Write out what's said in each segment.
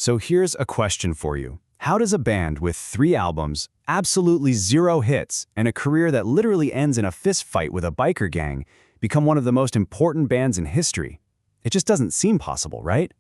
So here's a question for you. How does a band with 3 albums, absolutely 0 hits, and a career that literally ends in a fist fight with a biker gang become one of the most important bands in history? It just doesn't seem possible, right?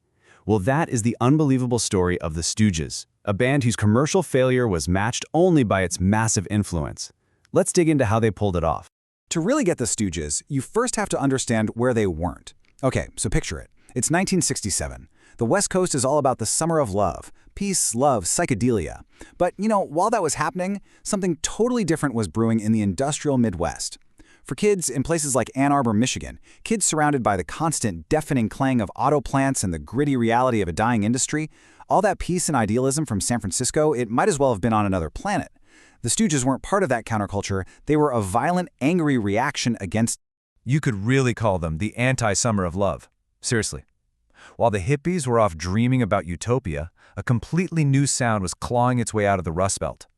Well, that is the unbelievable story of the Stooges, a band whose commercial failure was matched only by its massive influence. Let's dig into how they pulled it off. To really get the Stooges, you first have to understand where they weren't. Okay, so picture it. It's 1967. The West Coast is all about the summer of love. Peace, love, psychedelia. But, while that was happening, something totally different was brewing in the industrial Midwest. For kids in places like Ann Arbor, Michigan, kids surrounded by the constant, deafening clang of auto plants and the gritty reality of a dying industry, all that peace and idealism from San Francisco, it might as well have been on another planet. The Stooges weren't part of that counterculture. They were a violent, angry reaction against. You could really call them the anti-summer of love. Seriously. While the hippies were off dreaming about utopia, a completely new sound was clawing its way out of the Rust Belt.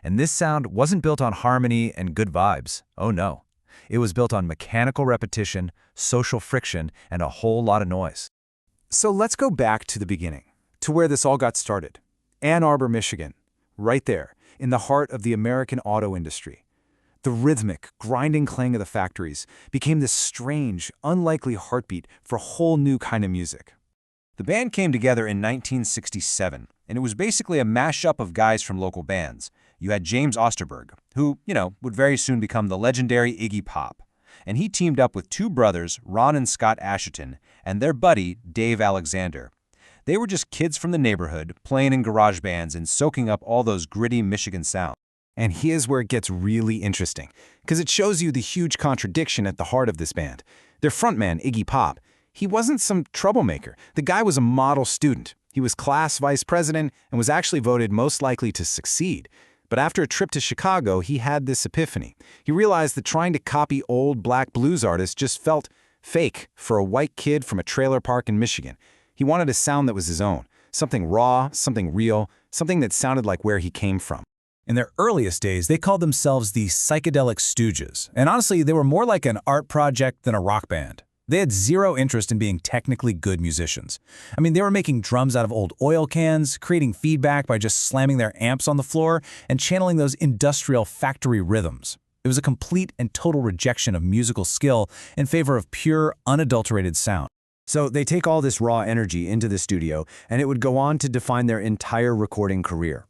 And this sound wasn't built on harmony and good vibes. Oh no. It was built on mechanical repetition, social friction, and a whole lot of noise. So let's go back to the beginning, to where this all got started. Ann Arbor, Michigan, right there, in the heart of the American auto industry. The rhythmic, grinding clang of the factories became this strange, unlikely heartbeat for a whole new kind of music. The band came together in 1967, and it was basically a mashup of guys from local bands. You had James Osterberg, who, would very soon become the legendary Iggy Pop. And he teamed up with 2 brothers, Ron and Scott Asheton, and their buddy, Dave Alexander. They were just kids from the neighborhood, playing in garage bands and soaking up all those gritty Michigan sounds. And here's where it gets really interesting, because it shows you the huge contradiction at the heart of this band. Their frontman, Iggy Pop, he wasn't some troublemaker. The guy was a model student. He was class vice president and was actually voted most likely to succeed. But after a trip to Chicago, he had this epiphany. He realized that trying to copy old black blues artists just felt fake for a white kid from a trailer park in Michigan. He wanted a sound that was his own, something raw, something real, something that sounded like where he came from. In their earliest days, they called themselves the Psychedelic Stooges, and honestly, they were more like an art project than a rock band. They had 0 interest in being technically good musicians. I mean, they were making drums out of old oil cans, creating feedback by just slamming their amps on the floor, and channeling those industrial factory rhythms. It was a complete and total rejection of musical skill in favor of pure, unadulterated sound. So they take all this raw energy into the studio, and it would go on to define their entire recording career.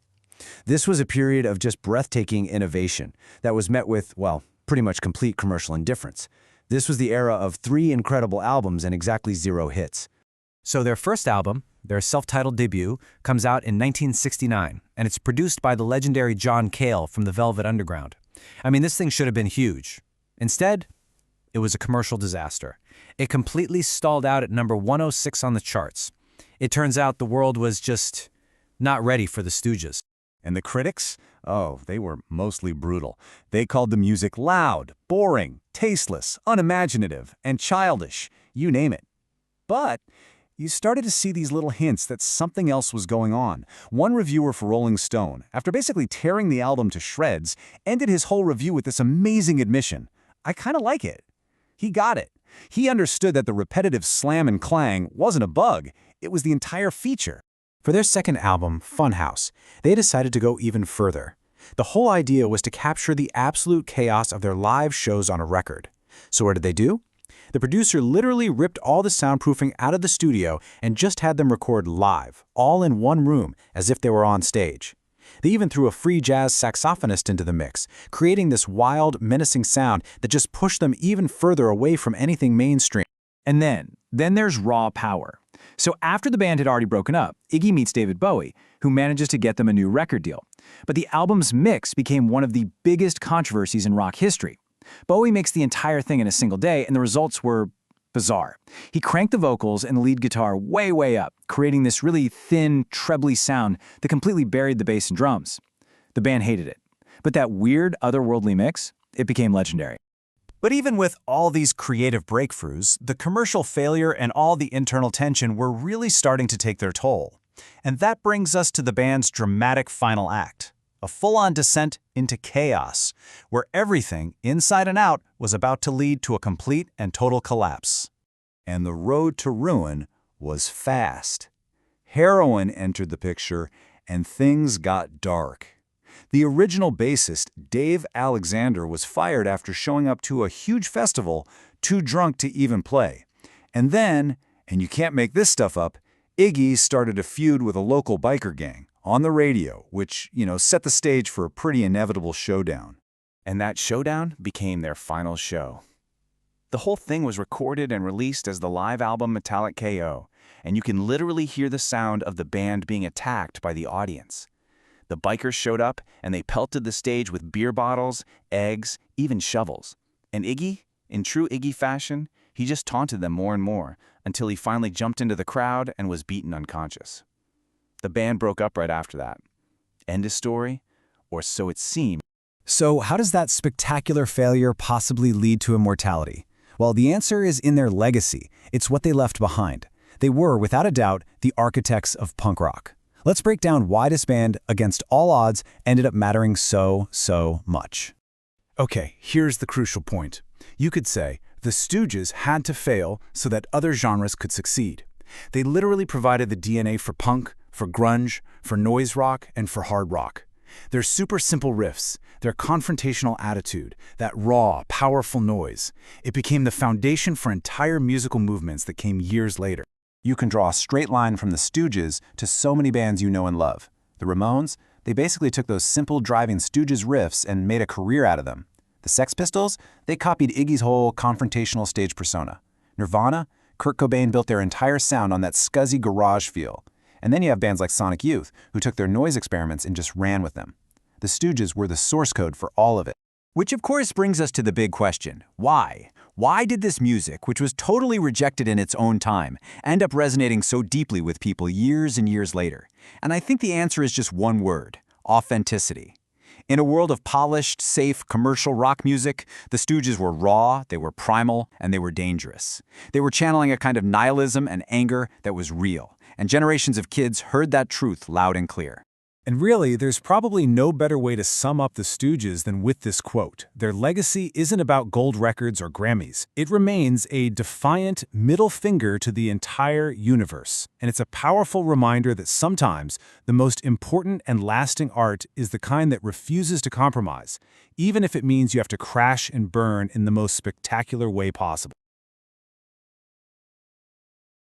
This was a period of just breathtaking innovation that was met with, well, pretty much complete commercial indifference. This was the era of 3 incredible albums and exactly 0 hits. So their first album, their self-titled debut, comes out in 1969, and it's produced by the legendary John Cale from the Velvet Underground. I mean, this thing should have been huge. Instead, it was a commercial disaster. It completely stalled out at number 106 on the charts. It turns out the world was just not ready for the Stooges. And the critics? Oh, they were mostly brutal. They called the music loud, boring, tasteless, unimaginative, and childish, you name it. But you started to see these little hints that something else was going on. One reviewer for Rolling Stone, after basically tearing the album to shreds, ended his whole review with this amazing admission. I kind of like it. He got it. He understood that the repetitive slam and clang wasn't a bug. It was the entire feature. For their second album, Funhouse, they decided to go even further. The whole idea was to capture the absolute chaos of their live shows on a record. So what did they do? The producer literally ripped all the soundproofing out of the studio and just had them record live, all in one room, as if they were on stage. They even threw a free jazz saxophonist into the mix, creating this wild, menacing sound that just pushed them even further away from anything mainstream. And then there's raw power. So after the band had already broken up, Iggy meets David Bowie, who manages to get them a new record deal. But the album's mix became one of the biggest controversies in rock history. Bowie mixed the entire thing in a single day, and the results were bizarre. He cranked the vocals and the lead guitar way, way up, creating this really thin, trebly sound that completely buried the bass and drums. The band hated it. But that weird, otherworldly mix, it became legendary. But even with all these creative breakthroughs, the commercial failure and all the internal tension were really starting to take their toll. And that brings us to the band's dramatic final act, a full-on descent into chaos, where everything, inside and out, was about to lead to a complete and total collapse. And the road to ruin was fast. Heroin entered the picture, and things got dark. The original bassist, Dave Alexander, was fired after showing up to a huge festival, too drunk to even play. And then, and you can't make this stuff up, Iggy started a feud with a local biker gang on the radio, which, set the stage for a pretty inevitable showdown. And that showdown became their final show. The whole thing was recorded and released as the live album Metallic KO, and you can literally hear the sound of the band being attacked by the audience. The bikers showed up, and they pelted the stage with beer bottles, eggs, even shovels. And Iggy, in true Iggy fashion, he just taunted them more and more, until he finally jumped into the crowd and was beaten unconscious. The band broke up right after that. End of story, or so it seemed. So how does that spectacular failure possibly lead to immortality? Well, the answer is in their legacy. It's what they left behind. They were, without a doubt, the architects of punk rock. Let's break down why this band, against all odds, ended up mattering so much. Okay, here's the crucial point. You could say the Stooges had to fail so that other genres could succeed. They literally provided the DNA for punk, for grunge, for noise rock, and for hard rock. Their super simple riffs, their confrontational attitude, that raw, powerful noise, it became the foundation for entire musical movements that came years later. You can draw a straight line from the Stooges to so many bands you know and love. The Ramones, they basically took those simple driving Stooges riffs and made a career out of them. The Sex Pistols, they copied Iggy's whole confrontational stage persona. Nirvana, Kurt Cobain built their entire sound on that scuzzy garage feel. And then you have bands like Sonic Youth, who took their noise experiments and just ran with them. The Stooges were the source code for all of it. Which of course brings us to the big question, why? Why did this music, which was totally rejected in its own time, end up resonating so deeply with people years and years later? And I think the answer is just one word: authenticity. In a world of polished, safe, commercial rock music, the Stooges were raw, they were primal, and they were dangerous. They were channeling a kind of nihilism and anger that was real, and generations of kids heard that truth loud and clear. And really, there's probably no better way to sum up the Stooges than with this quote. Their legacy isn't about gold records or Grammys. It remains a defiant middle finger to the entire universe. And it's a powerful reminder that sometimes the most important and lasting art is the kind that refuses to compromise, even if it means you have to crash and burn in the most spectacular way possible.